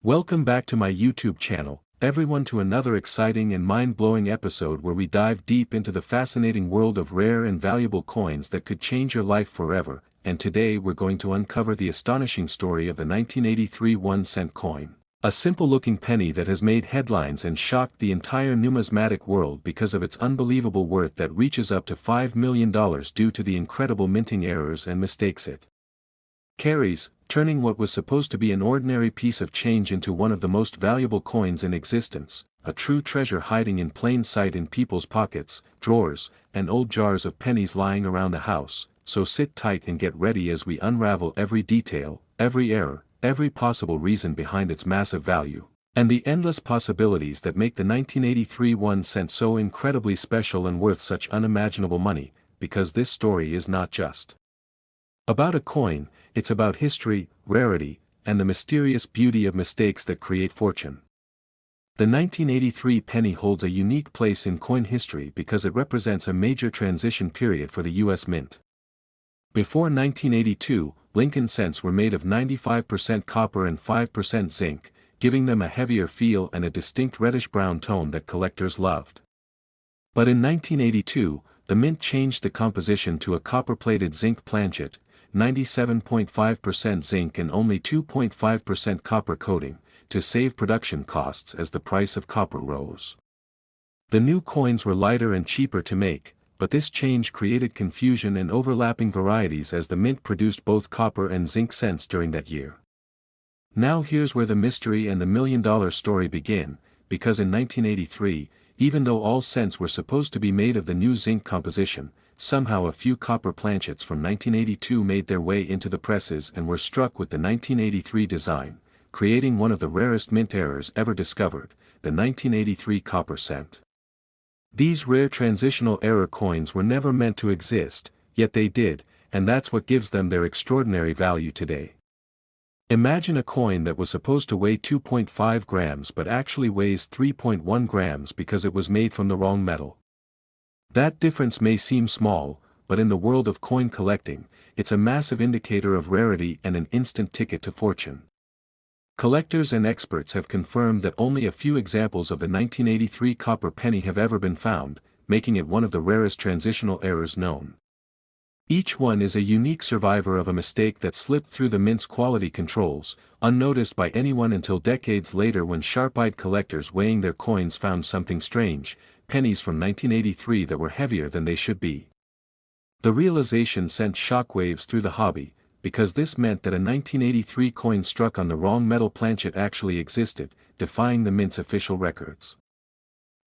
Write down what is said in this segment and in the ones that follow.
Welcome back to my YouTube channel, everyone, to another exciting and mind-blowing episode where we dive deep into the fascinating world of rare and valuable coins that could change your life forever, and today we're going to uncover the astonishing story of the 1983 1-cent coin. A simple-looking penny that has made headlines and shocked the entire numismatic world because of its unbelievable worth that reaches up to $5 million due to the incredible minting errors and mistakes it carries, turning what was supposed to be an ordinary piece of change into one of the most valuable coins in existence, a true treasure hiding in plain sight in people's pockets, drawers, and old jars of pennies lying around the house. So sit tight and get ready as we unravel every detail, every error, every possible reason behind its massive value, and the endless possibilities that make the 1983 1-cent so incredibly special and worth such unimaginable money, because this story is not just about a coin, it's about history, rarity, and the mysterious beauty of mistakes that create fortune. The 1983 penny holds a unique place in coin history because it represents a major transition period for the U.S. Mint. Before 1982, Lincoln cents were made of 95% copper and 5% zinc, giving them a heavier feel and a distinct reddish-brown tone that collectors loved. But in 1982, the Mint changed the composition to a copper-plated zinc planchet, 97.5% zinc and only 2.5% copper coating, to save production costs as the price of copper rose. The new coins were lighter and cheaper to make, but this change created confusion and overlapping varieties as the Mint produced both copper and zinc cents during that year. Now here's where the mystery and the million-dollar story begin, because in 1983, even though all cents were supposed to be made of the new zinc composition, somehow a few copper planchets from 1982 made their way into the presses and were struck with the 1983 design, creating one of the rarest mint errors ever discovered, the 1983 copper cent. These rare transitional error coins were never meant to exist, yet they did, and that's what gives them their extraordinary value today. Imagine a coin that was supposed to weigh 2.5 grams but actually weighs 3.1 grams because it was made from the wrong metal. That difference may seem small, but in the world of coin collecting, it's a massive indicator of rarity and an instant ticket to fortune. Collectors and experts have confirmed that only a few examples of the 1983 copper penny have ever been found, making it one of the rarest transitional errors known. Each one is a unique survivor of a mistake that slipped through the Mint's quality controls, unnoticed by anyone until decades later when sharp-eyed collectors weighing their coins found something strange, pennies from 1983 that were heavier than they should be. The realization sent shockwaves through the hobby, because this meant that a 1983 coin struck on the wrong metal planchet actually existed, defying the Mint's official records.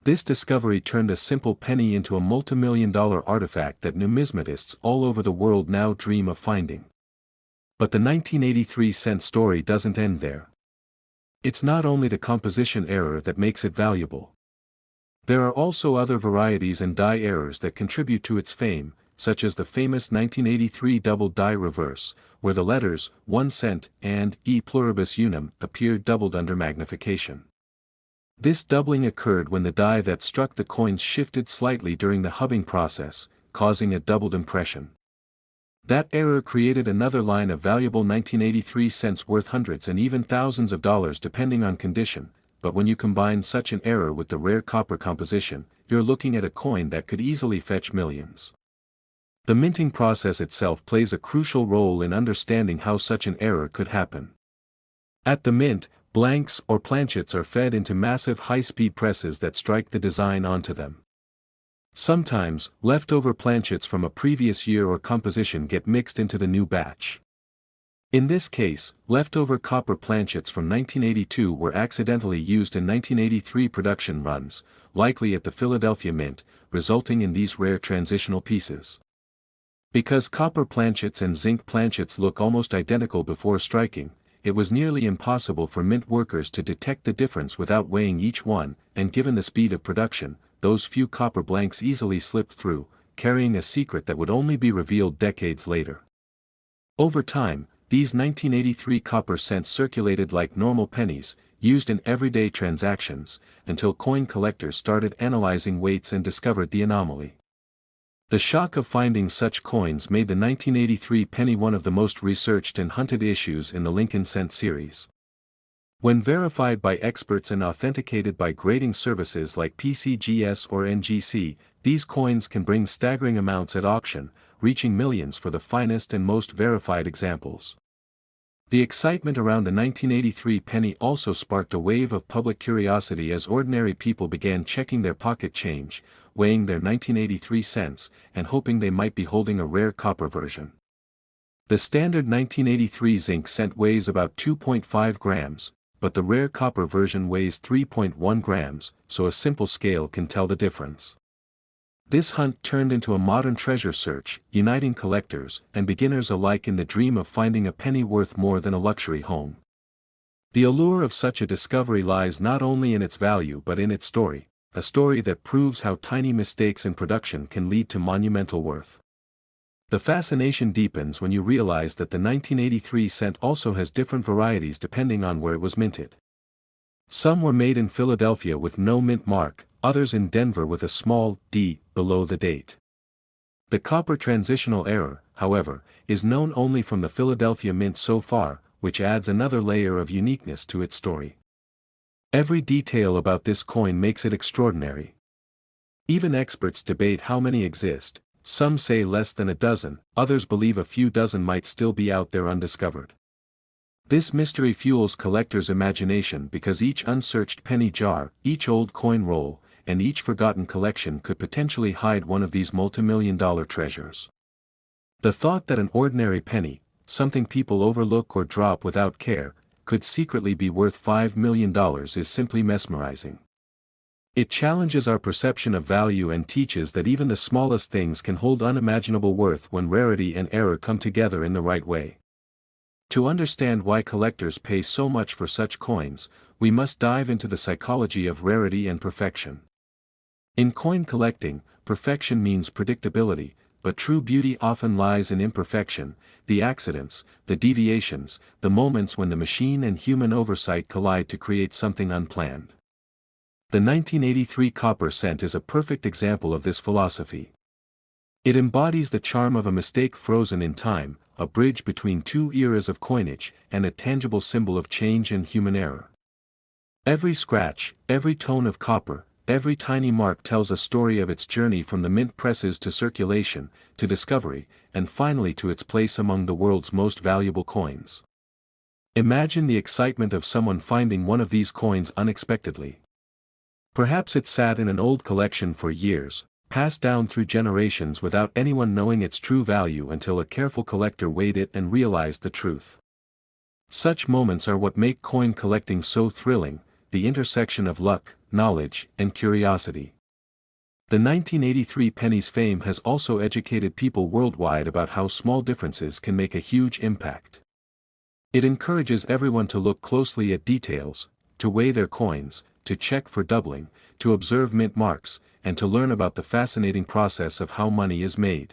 This discovery turned a simple penny into a multi-million-dollar artifact that numismatists all over the world now dream of finding. But the 1983 cent story doesn't end there. It's not only the composition error that makes it valuable. There are also other varieties and die errors that contribute to its fame, such as the famous 1983 double die reverse, where the letters 1 cent and e pluribus unum appeared doubled under magnification. This doubling occurred when the die that struck the coins shifted slightly during the hubbing process, causing a doubled impression. That error created another line of valuable 1983 cents worth hundreds and even thousands of dollars depending on condition, but when you combine such an error with the rare copper composition, you're looking at a coin that could easily fetch millions. The minting process itself plays a crucial role in understanding how such an error could happen. At the Mint, blanks or planchets are fed into massive high-speed presses that strike the design onto them. Sometimes, leftover planchets from a previous year or composition get mixed into the new batch. In this case, leftover copper planchets from 1982 were accidentally used in 1983 production runs, likely at the Philadelphia Mint, resulting in these rare transitional pieces. Because copper planchets and zinc planchets look almost identical before striking, it was nearly impossible for Mint workers to detect the difference without weighing each one, and given the speed of production, those few copper blanks easily slipped through, carrying a secret that would only be revealed decades later. Over time, these 1983 copper cents circulated like normal pennies, used in everyday transactions, until coin collectors started analyzing weights and discovered the anomaly. The shock of finding such coins made the 1983 penny one of the most researched and hunted issues in the Lincoln cent series. When verified by experts and authenticated by grading services like PCGS or NGC, these coins can bring staggering amounts at auction, reaching millions for the finest and most verified examples. The excitement around the 1983 penny also sparked a wave of public curiosity as ordinary people began checking their pocket change, weighing their 1983 cents, and hoping they might be holding a rare copper version. The standard 1983 zinc cent weighs about 2.5 grams, but the rare copper version weighs 3.1 grams, so a simple scale can tell the difference. This hunt turned into a modern treasure search, uniting collectors and beginners alike in the dream of finding a penny worth more than a luxury home. The allure of such a discovery lies not only in its value but in its story, a story that proves how tiny mistakes in production can lead to monumental worth. The fascination deepens when you realize that the 1983 cent also has different varieties depending on where it was minted. Some were made in Philadelphia with no mint mark, others in Denver with a small d below the date. The copper transitional error, however, is known only from the Philadelphia mint so far, which adds another layer of uniqueness to its story. Every detail about this coin makes it extraordinary. Even experts debate how many exist, some say less than a dozen, others believe a few dozen might still be out there undiscovered. This mystery fuels collectors' imagination because each unsearched penny jar, each old coin roll, and each forgotten collection could potentially hide one of these multimillion-dollar treasures. The thought that an ordinary penny, something people overlook or drop without care, could secretly be worth $5 million is simply mesmerizing. It challenges our perception of value and teaches that even the smallest things can hold unimaginable worth when rarity and error come together in the right way. To understand why collectors pay so much for such coins, we must dive into the psychology of rarity and perfection. In coin collecting, perfection means predictability, but true beauty often lies in imperfection, the accidents, the deviations, the moments when the machine and human oversight collide to create something unplanned. The 1983 copper cent is a perfect example of this philosophy. It embodies the charm of a mistake frozen in time, a bridge between two eras of coinage, and a tangible symbol of change and human error. Every scratch, every tone of copper, every tiny mark tells a story of its journey from the mint presses to circulation, to discovery, and finally to its place among the world's most valuable coins. Imagine the excitement of someone finding one of these coins unexpectedly. Perhaps it sat in an old collection for years, passed down through generations without anyone knowing its true value until a careful collector weighed it and realized the truth. Such moments are what make coin collecting so thrilling, the intersection of luck, knowledge, and curiosity. The 1983 penny's fame has also educated people worldwide about how small differences can make a huge impact. It encourages everyone to look closely at details, to weigh their coins, to check for doubling, to observe mint marks, and to learn about the fascinating process of how money is made.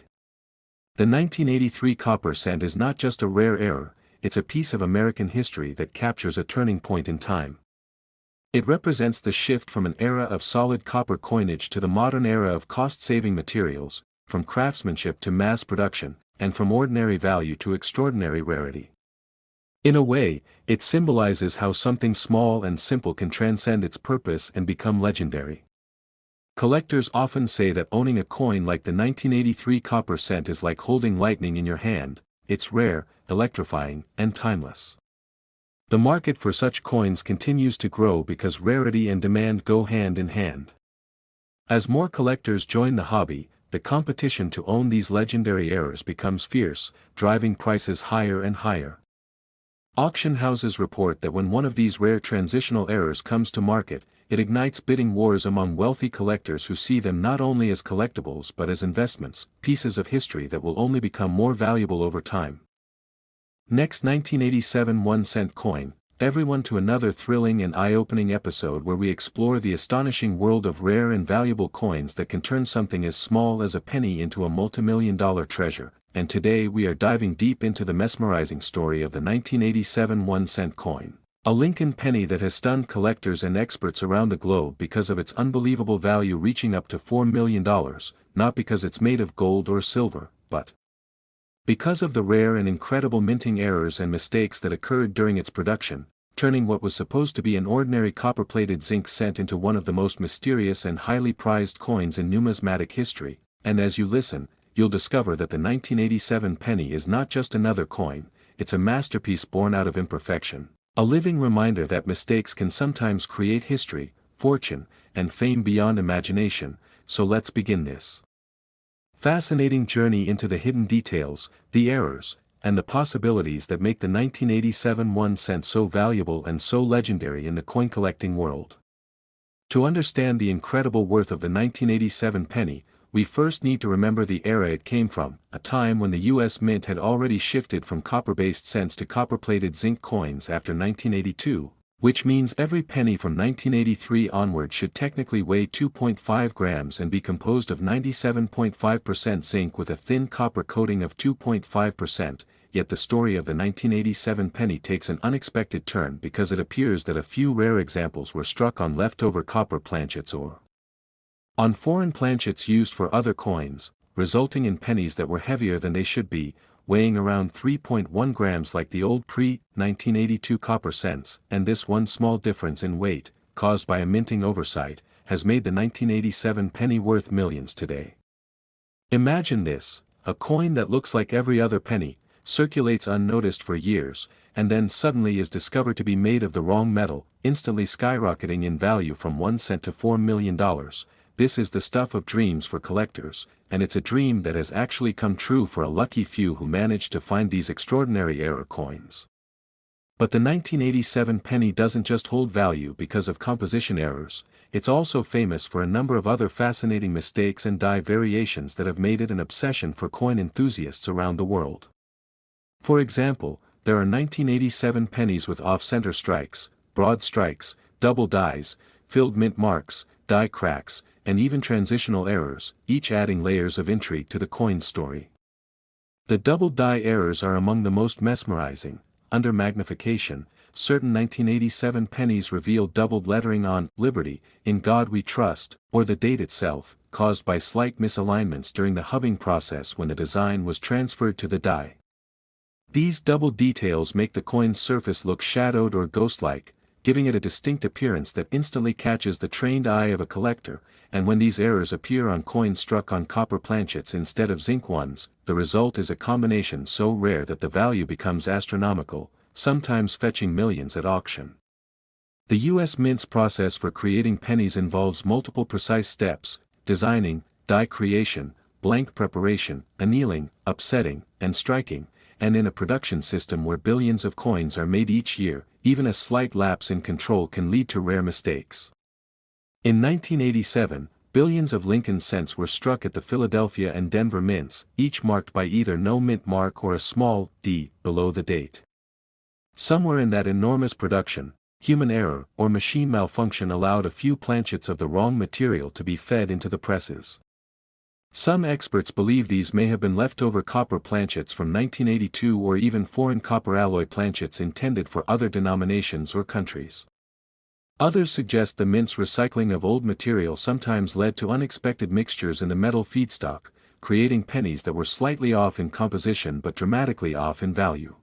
The 1983 copper cent is not just a rare error, it's a piece of American history that captures a turning point in time. It represents the shift from an era of solid copper coinage to the modern era of cost-saving materials, from craftsmanship to mass production, and from ordinary value to extraordinary rarity. In a way, it symbolizes how something small and simple can transcend its purpose and become legendary. Collectors often say that owning a coin like the 1983 copper cent is like holding lightning in your hand, it's rare, electrifying, and timeless. The market for such coins continues to grow because rarity and demand go hand in hand. As more collectors join the hobby, the competition to own these legendary errors becomes fierce, driving prices higher and higher. Auction houses report that when one of these rare transitional errors comes to market, it ignites bidding wars among wealthy collectors who see them not only as collectibles but as investments, pieces of history that will only become more valuable over time. Next, 1987 1-cent coin, everyone to another thrilling and eye-opening episode where we explore the astonishing world of rare and valuable coins that can turn something as small as a penny into a multimillion-dollar treasure, and today we are diving deep into the mesmerizing story of the 1987 1-cent coin, a Lincoln penny that has stunned collectors and experts around the globe because of its unbelievable value reaching up to $4 million, not because it's made of gold or silver, but because of the rare and incredible minting errors and mistakes that occurred during its production. turning what was supposed to be an ordinary copper-plated zinc cent into one of the most mysterious and highly prized coins in numismatic history. And as you listen, you'll discover that the 1987 penny is not just another coin, it's a masterpiece born out of imperfection, a living reminder that mistakes can sometimes create history, fortune, and fame beyond imagination. So let's begin this fascinating journey into the hidden details, the errors, and the possibilities that make the 1987 1 cent so valuable and so legendary in the coin collecting world. To understand the incredible worth of the 1987 penny, we first need to remember the era it came from, a time when the U.S. Mint had already shifted from copper-based cents to copper-plated zinc coins after 1982, which means every penny from 1983 onward should technically weigh 2.5 grams and be composed of 97.5% zinc with a thin copper coating of 2.5%, yet the story of the 1987 penny takes an unexpected turn because it appears that a few rare examples were struck on leftover copper planchets or on foreign planchets used for other coins, resulting in pennies that were heavier than they should be, weighing around 3.1 grams like the old pre-1982 copper cents, and this one small difference in weight, caused by a minting oversight, has made the 1987 penny worth millions today. Imagine this, a coin that looks like every other penny, circulates unnoticed for years, and then suddenly is discovered to be made of the wrong metal, instantly skyrocketing in value from 1 cent to $4 million. This is the stuff of dreams for collectors, and it's a dream that has actually come true for a lucky few who managed to find these extraordinary error coins. But the 1987 penny doesn't just hold value because of composition errors, it's also famous for a number of other fascinating mistakes and die variations that have made it an obsession for coin enthusiasts around the world. For example, there are 1987 pennies with off-center strikes, broad strikes, double dies, filled mint marks, die cracks, and even transitional errors, each adding layers of intrigue to the coin's story. The double die errors are among the most mesmerizing. Under magnification, certain 1987 pennies reveal doubled lettering on "Liberty, in God We Trust," or the date itself, caused by slight misalignments during the hubbing process when the design was transferred to the die. These double details make the coin's surface look shadowed or ghost-like, giving it a distinct appearance that instantly catches the trained eye of a collector, and when these errors appear on coins struck on copper planchets instead of zinc ones, the result is a combination so rare that the value becomes astronomical, sometimes fetching millions at auction. The U.S. Mint's process for creating pennies involves multiple precise steps: designing, die creation, blank preparation, annealing, upsetting, and striking, and in a production system where billions of coins are made each year, even a slight lapse in control can lead to rare mistakes. In 1987, billions of Lincoln cents were struck at the Philadelphia and Denver mints, each marked by either no mint mark or a small "D" below the date. Somewhere in that enormous production, human error or machine malfunction allowed a few planchets of the wrong material to be fed into the presses. Some experts believe these may have been leftover copper planchets from 1982 or even foreign copper alloy planchets intended for other denominations or countries. Others suggest the mint's recycling of old material sometimes led to unexpected mixtures in the metal feedstock, creating pennies that were slightly off in composition but dramatically off in value.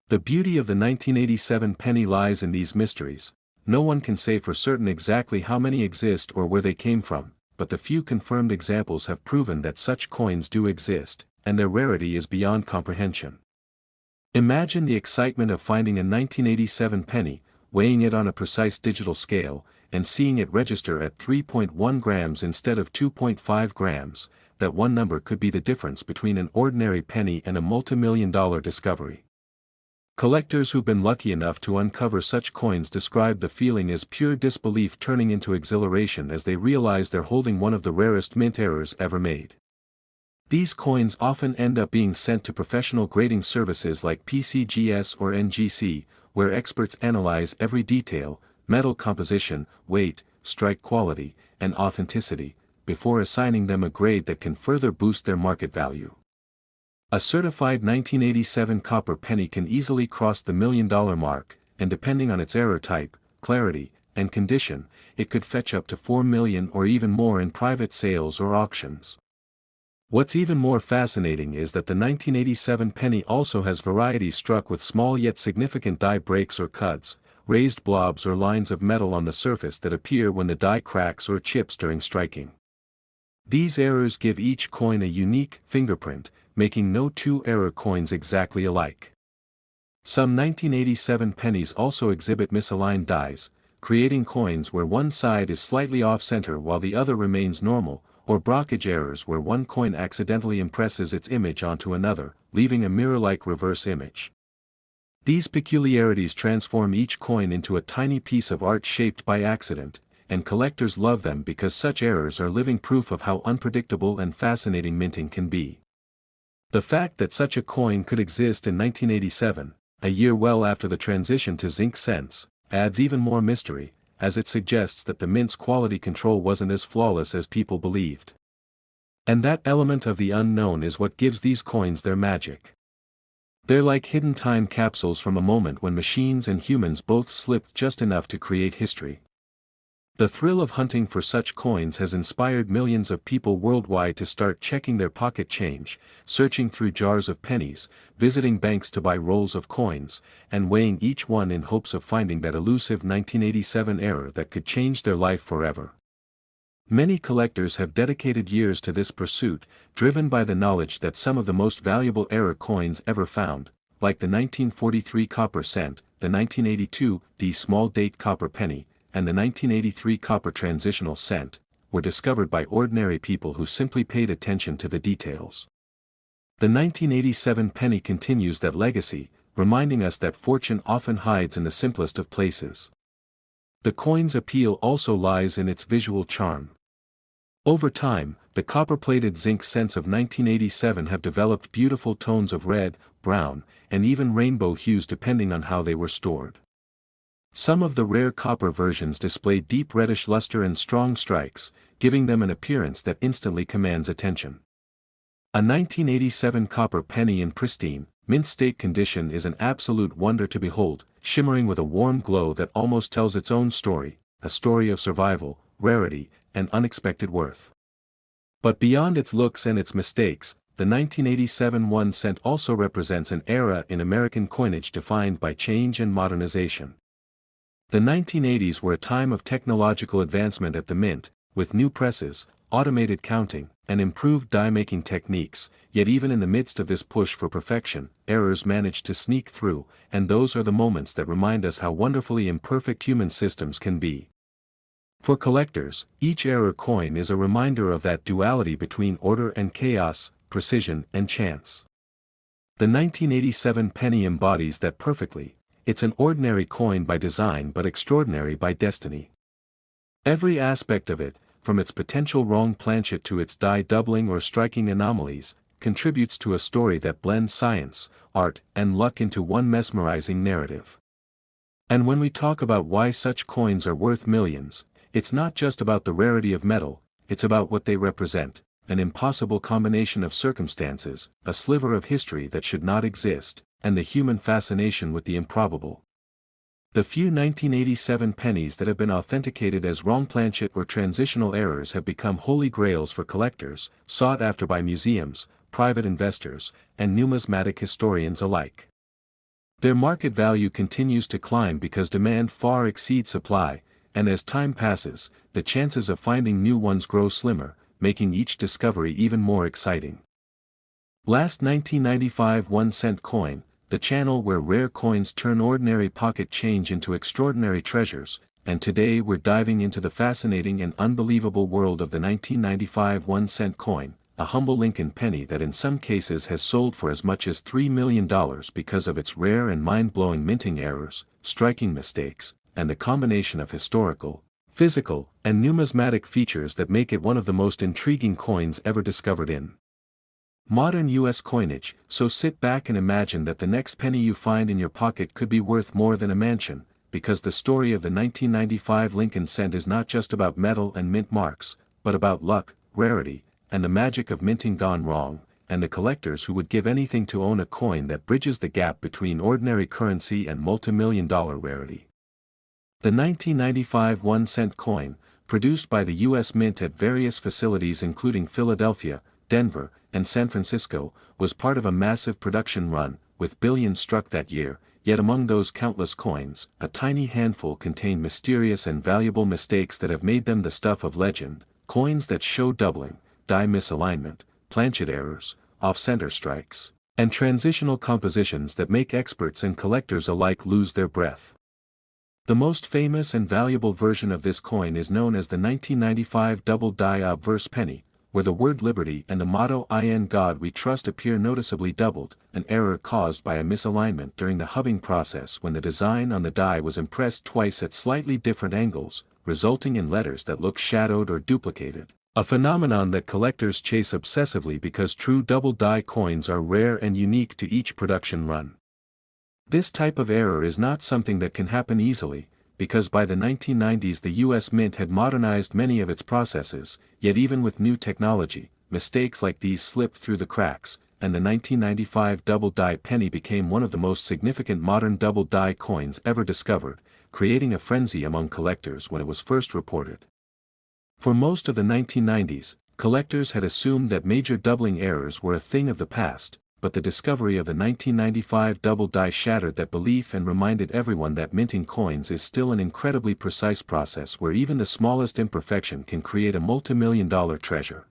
The beauty of the 1987 penny lies in these mysteries. No one can say for certain exactly how many exist or where they came from, but the few confirmed examples have proven that such coins do exist, and their rarity is beyond comprehension. Imagine the excitement of finding a 1987 penny, weighing it on a precise digital scale, and seeing it register at 3.1 grams instead of 2.5 grams, that one number could be the difference between an ordinary penny and a multi-million-dollar discovery. Collectors who've been lucky enough to uncover such coins describe the feeling as pure disbelief turning into exhilaration as they realize they're holding one of the rarest mint errors ever made. These coins often end up being sent to professional grading services like PCGS or NGC, where experts analyze every detail, metal composition, weight, strike quality, and authenticity, before assigning them a grade that can further boost their market value. A certified 1987 copper penny can easily cross the $1 million mark, and depending on its error type, clarity, and condition, it could fetch up to $4 million or even more in private sales or auctions. What's even more fascinating is that the 1987 penny also has varieties struck with small yet significant die breaks or cuts, raised blobs or lines of metal on the surface that appear when the die cracks or chips during striking. These errors give each coin a unique fingerprint, making no two error coins exactly alike. Some 1987 pennies also exhibit misaligned dies, creating coins where one side is slightly off-center while the other remains normal, or blockage errors where one coin accidentally impresses its image onto another, leaving a mirror-like reverse image. These peculiarities transform each coin into a tiny piece of art shaped by accident, and collectors love them because such errors are living proof of how unpredictable and fascinating minting can be. The fact that such a coin could exist in 1987, a year well after the transition to zinc cents, adds even more mystery, as it suggests that the mint's quality control wasn't as flawless as people believed. And that element of the unknown is what gives these coins their magic. They're like hidden time capsules from a moment when machines and humans both slipped just enough to create history. The thrill of hunting for such coins has inspired millions of people worldwide to start checking their pocket change, searching through jars of pennies, visiting banks to buy rolls of coins, and weighing each one in hopes of finding that elusive 1987 error that could change their life forever. Many collectors have dedicated years to this pursuit, driven by the knowledge that some of the most valuable error coins ever found, like the 1943 copper cent, the 1982 small date copper penny, and the 1983 copper transitional cent, were discovered by ordinary people who simply paid attention to the details. The 1987 penny continues that legacy, reminding us that fortune often hides in the simplest of places. The coin's appeal also lies in its visual charm. Over time, the copper-plated zinc cents of 1987 have developed beautiful tones of red, brown, and even rainbow hues depending on how they were stored. Some of the rare copper versions display deep reddish luster and strong strikes, giving them an appearance that instantly commands attention. A 1987 copper penny in pristine, mint-state condition is an absolute wonder to behold, shimmering with a warm glow that almost tells its own story, a story of survival, rarity, and unexpected worth. But beyond its looks and its mistakes, the 1987 1 cent also represents an era in American coinage defined by change and modernization. The 1980s were a time of technological advancement at the mint, with new presses, automated counting, and improved die-making techniques, yet even in the midst of this push for perfection, errors managed to sneak through, and those are the moments that remind us how wonderfully imperfect human systems can be. For collectors, each error coin is a reminder of that duality between order and chaos, precision and chance. The 1987 penny embodies that perfectly. It's an ordinary coin by design but extraordinary by destiny. Every aspect of it, from its potential wrong planchet to its die doubling or striking anomalies, contributes to a story that blends science, art, and luck into one mesmerizing narrative. And when we talk about why such coins are worth millions, it's not just about the rarity of metal, it's about what they represent, an impossible combination of circumstances, a sliver of history that should not exist, and the human fascination with the improbable. The few 1987 pennies that have been authenticated as wrong planchet or transitional errors have become holy grails for collectors, sought after by museums, private investors, and numismatic historians alike. Their market value continues to climb because demand far exceeds supply, and as time passes, the chances of finding new ones grow slimmer, making each discovery even more exciting. Last 1995 1 cent coin, the channel where rare coins turn ordinary pocket change into extraordinary treasures, and today we're diving into the fascinating and unbelievable world of the 1995 1 cent coin, a humble Lincoln penny that in some cases has sold for as much as $3 million because of its rare and mind-blowing minting errors, striking mistakes, and a combination of historical, physical, and numismatic features that make it one of the most intriguing coins ever discovered in modern U.S. coinage. So sit back and imagine that the next penny you find in your pocket could be worth more than a mansion, because the story of the 1995 Lincoln cent is not just about metal and mint marks, but about luck, rarity, and the magic of minting gone wrong, and the collectors who would give anything to own a coin that bridges the gap between ordinary currency and multi-million-dollar rarity. The 1995 1 cent coin, produced by the U.S. Mint at various facilities including Philadelphia, Denver, and San Francisco, was part of a massive production run, with billions struck that year, yet among those countless coins, a tiny handful contain mysterious and valuable mistakes that have made them the stuff of legend, coins that show doubling, die misalignment, planchet errors, off-center strikes, and transitional compositions that make experts and collectors alike lose their breath. The most famous and valuable version of this coin is known as the 1995 double die obverse penny, where the word liberty and the motto "In God We Trust" appear noticeably doubled, an error caused by a misalignment during the hubbing process when the design on the die was impressed twice at slightly different angles, resulting in letters that look shadowed or duplicated, a phenomenon that collectors chase obsessively because true double die coins are rare and unique to each production run. This type of error is not something that can happen easily, because by the 1990s the US Mint had modernized many of its processes, yet even with new technology, mistakes like these slipped through the cracks, and the 1995 double die penny became one of the most significant modern double die coins ever discovered, creating a frenzy among collectors when it was first reported. For most of the 1990s, collectors had assumed that major doubling errors were a thing of the past, but the discovery of the 1995 double die shattered that belief and reminded everyone that minting coins is still an incredibly precise process where even the smallest imperfection can create a multi-million-dollar treasure.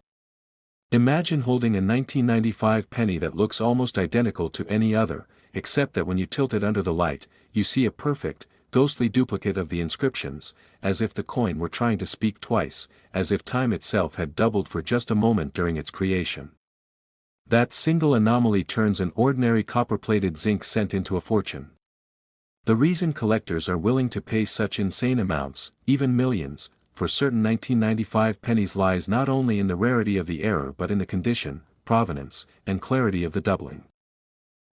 Imagine holding a 1995 penny that looks almost identical to any other, except that when you tilt it under the light, you see a perfect, ghostly duplicate of the inscriptions, as if the coin were trying to speak twice, as if time itself had doubled for just a moment during its creation. That single anomaly turns an ordinary copper-plated zinc cent into a fortune. The reason collectors are willing to pay such insane amounts, even millions, for certain 1995 pennies lies not only in the rarity of the error but in the condition, provenance, and clarity of the doubling.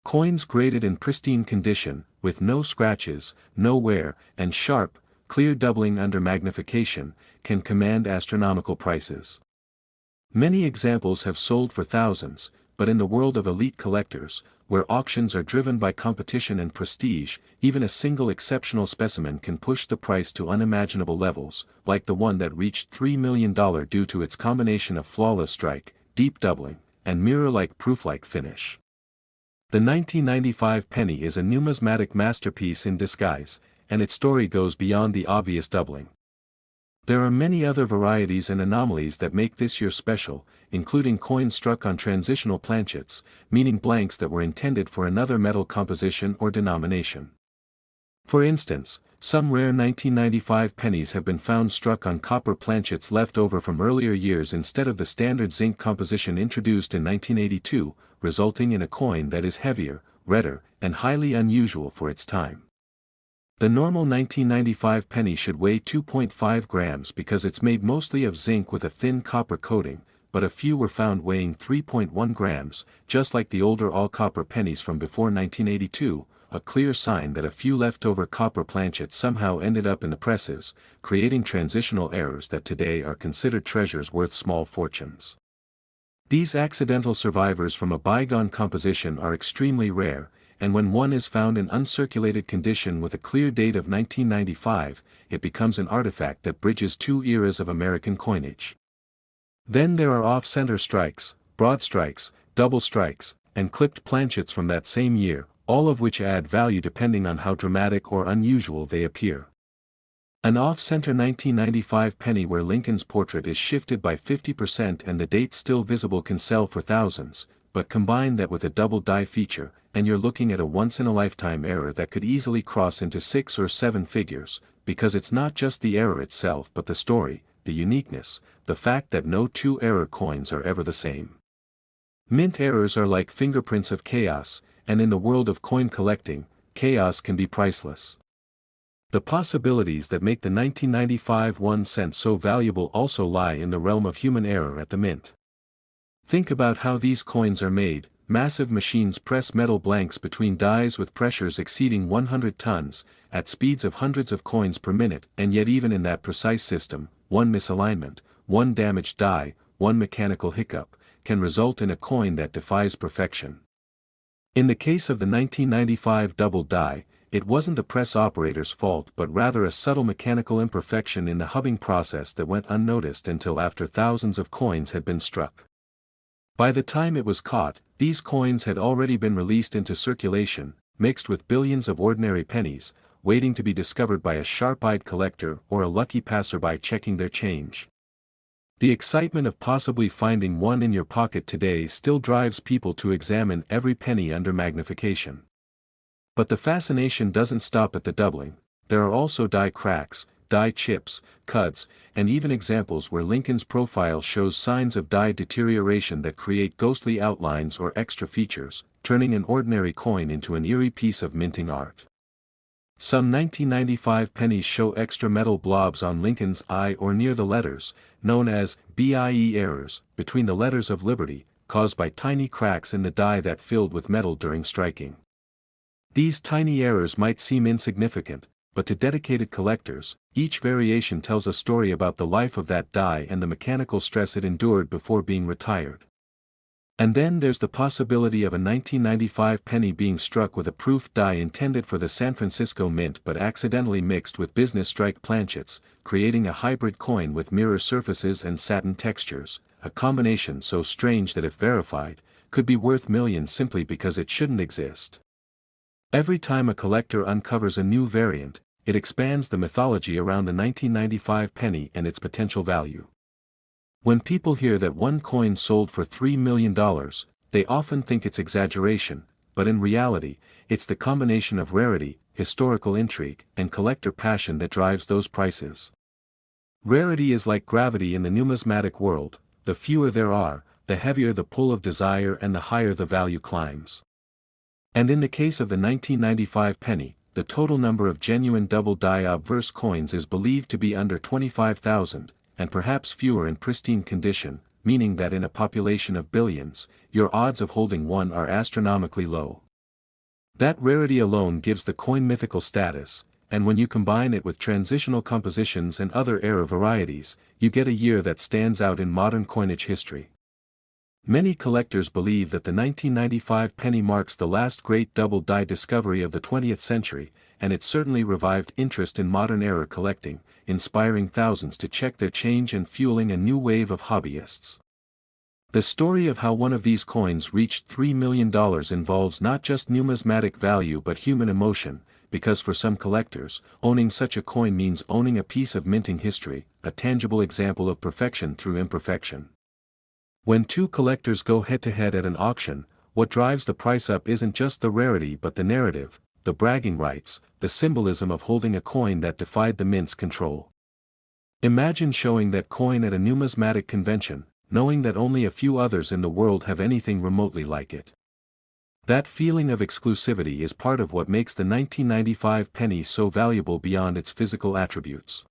Coins graded in pristine condition, with no scratches, no wear, and sharp, clear doubling under magnification, can command astronomical prices. Many examples have sold for thousands, but in the world of elite collectors, where auctions are driven by competition and prestige, even a single exceptional specimen can push the price to unimaginable levels, like the one that reached $3 million due to its combination of flawless strike, deep doubling, and mirror-like proof-like finish. The 1995 penny is a numismatic masterpiece in disguise, and its story goes beyond the obvious doubling. There are many other varieties and anomalies that make this year special, including coins struck on transitional planchets, meaning blanks that were intended for another metal composition or denomination. For instance, some rare 1995 pennies have been found struck on copper planchets left over from earlier years instead of the standard zinc composition introduced in 1982, resulting in a coin that is heavier, redder, and highly unusual for its time. The normal 1995 penny should weigh 2.5 grams because it's made mostly of zinc with a thin copper coating, but a few were found weighing 3.1 grams, just like the older all-copper pennies from before 1982, a clear sign that a few leftover copper planchets somehow ended up in the presses, creating transitional errors that today are considered treasures worth small fortunes. These accidental survivors from a bygone composition are extremely rare, and when one is found in uncirculated condition with a clear date of 1995, it becomes an artifact that bridges two eras of American coinage. Then there are off-center strikes, broad strikes, double strikes, and clipped planchets from that same year, all of which add value depending on how dramatic or unusual they appear. An off-center 1995 penny where Lincoln's portrait is shifted by 50% and the date still visible can sell for thousands, but combine that with a double die feature, and you're looking at a once-in-a-lifetime error that could easily cross into 6 or 7 figures, because it's not just the error itself but the story, the uniqueness, the fact that no two error coins are ever the same. Mint errors are like fingerprints of chaos, and in the world of coin collecting, chaos can be priceless. The possibilities that make the 1995 1 cent so valuable also lie in the realm of human error at the mint. Think about how these coins are made. Massive machines press metal blanks between dies with pressures exceeding 100 tons, at speeds of hundreds of coins per minute, and yet even in that precise system, one misalignment, one damaged die, one mechanical hiccup, can result in a coin that defies perfection. In the case of the 1995 double die, it wasn't the press operator's fault but rather a subtle mechanical imperfection in the hubbing process that went unnoticed until after thousands of coins had been struck. By the time it was caught, these coins had already been released into circulation, mixed with billions of ordinary pennies, waiting to be discovered by a sharp-eyed collector or a lucky passerby checking their change. The excitement of possibly finding one in your pocket today still drives people to examine every penny under magnification. But the fascination doesn't stop at the doubling. There are also die cracks, die chips, cuts, and even examples where Lincoln's profile shows signs of die deterioration that create ghostly outlines or extra features, turning an ordinary coin into an eerie piece of minting art. Some 1995 pennies show extra metal blobs on Lincoln's eye or near the letters, known as BIE errors, between the letters of Liberty, caused by tiny cracks in the die that filled with metal during striking. These tiny errors might seem insignificant, but to dedicated collectors, each variation tells a story about the life of that die and the mechanical stress it endured before being retired. And then there's the possibility of a 1995 penny being struck with a proof die intended for the San Francisco Mint but accidentally mixed with business strike planchets, creating a hybrid coin with mirror surfaces and satin textures, a combination so strange that if verified, could be worth millions simply because it shouldn't exist. Every time a collector uncovers a new variant, it expands the mythology around the 1995 penny and its potential value. When people hear that one coin sold for $3 million, they often think it's exaggeration, but in reality, it's the combination of rarity, historical intrigue, and collector passion that drives those prices. Rarity is like gravity in the numismatic world: the fewer there are, the heavier the pull of desire and the higher the value climbs. And in the case of the 1995 penny, the total number of genuine double die obverse coins is believed to be under 25,000, and perhaps fewer in pristine condition, meaning that in a population of billions, your odds of holding one are astronomically low. That rarity alone gives the coin mythical status, and when you combine it with transitional compositions and other era varieties, you get a year that stands out in modern coinage history. Many collectors believe that the 1995 penny marks the last great double die discovery of the 20th century, and it certainly revived interest in modern era collecting, inspiring thousands to check their change and fueling a new wave of hobbyists. The story of how one of these coins reached $3 million involves not just numismatic value but human emotion, because for some collectors, owning such a coin means owning a piece of minting history, a tangible example of perfection through imperfection. When two collectors go head-to-head at an auction, what drives the price up isn't just the rarity but the narrative, the bragging rights, the symbolism of holding a coin that defied the mint's control. Imagine showing that coin at a numismatic convention, knowing that only a few others in the world have anything remotely like it. That feeling of exclusivity is part of what makes the 1995 penny so valuable beyond its physical attributes.